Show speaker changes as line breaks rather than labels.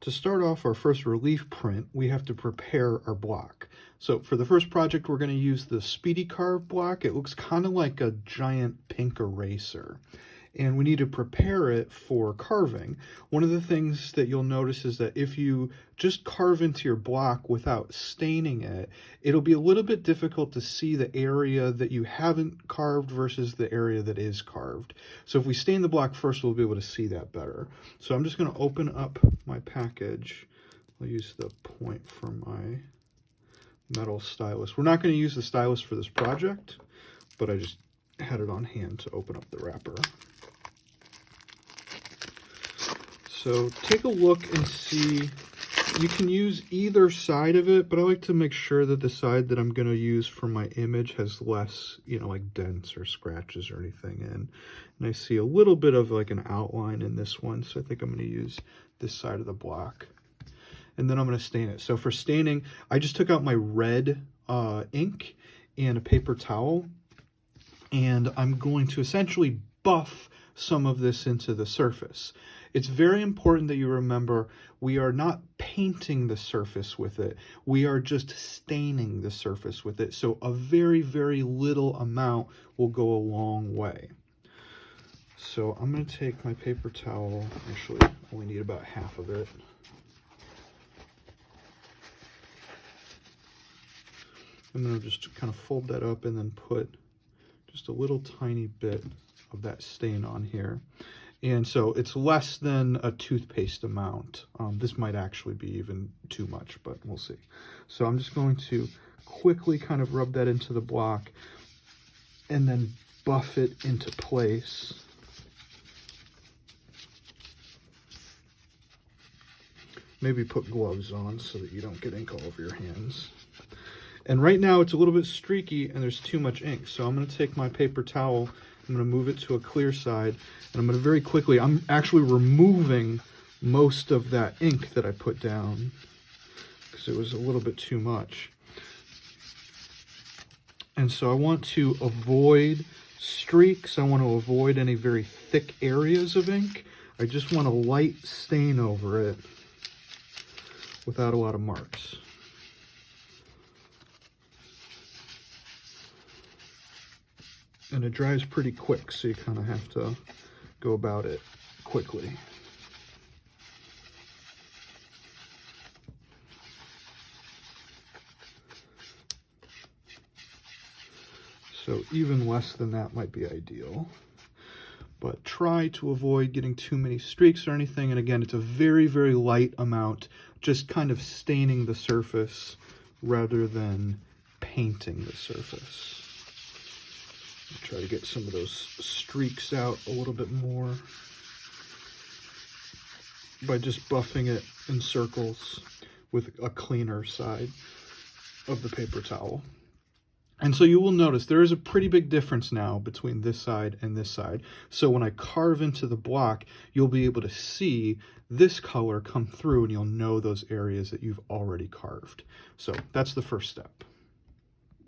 To start off our first relief print, we have to prepare our block. So for the first project, we're going to use the Speedy Carve block. It looks kind of like a giant pink eraser. And we need to prepare it for carving. One of the things that you'll notice is that if you just carve into your block without staining it, it'll be a little bit difficult to see the area that you haven't carved versus the area that is carved. So if we stain the block first, we'll be able to see that better. So I'm just going to open up my package. I'll use the point from my metal stylus. We're not going to use the stylus for this project, but I just had it on hand to open up the wrapper. So take a look and see. You can use either side of it, but I like to make sure that the side that I'm going to use for my image has less, like dents or scratches or anything in. And I see a little bit of like an outline in this one, so I think I'm going to use this side of the block. And then I'm going to stain it. So for staining, I just took out my red ink and a paper towel, and I'm going to essentially buff some of this into the surface. It's very important that you remember we are not painting the surface with it. We are just staining the surface with it. So a very, very little amount will go a long way. So I'm going to take my paper towel. Actually, I only need about half of it. I'm going to just kind of fold that up and then put just a little tiny bit of that stain on here. And so it's less than a toothpaste amount. This might actually be even too much, but we'll see. So I'm just going to quickly kind of rub that into the block and then buff it into place. Maybe put gloves on so that you don't get ink all over your hands. And right now it's a little bit streaky and there's too much ink. So I'm going to take my paper towel, I'm going to move it to a clear side, and I'm going to very quickly, I'm actually removing most of that ink that I put down because it was a little bit too much. And so I want to avoid streaks. I want to avoid any very thick areas of ink. I just want a light stain over it without a lot of marks. And it dries pretty quick, so you kind of have to go about it quickly. So even less than that might be ideal. But try to avoid getting too many streaks or anything. And again, it's a very, very light amount, just kind of staining the surface rather than painting the surface. Try to get some of those streaks out a little bit more by just buffing it in circles with a cleaner side of the paper towel. And so you will notice there is a pretty big difference now between this side and this side. So when I carve into the block, you'll be able to see this color come through and you'll know those areas that you've already carved. So that's the first step.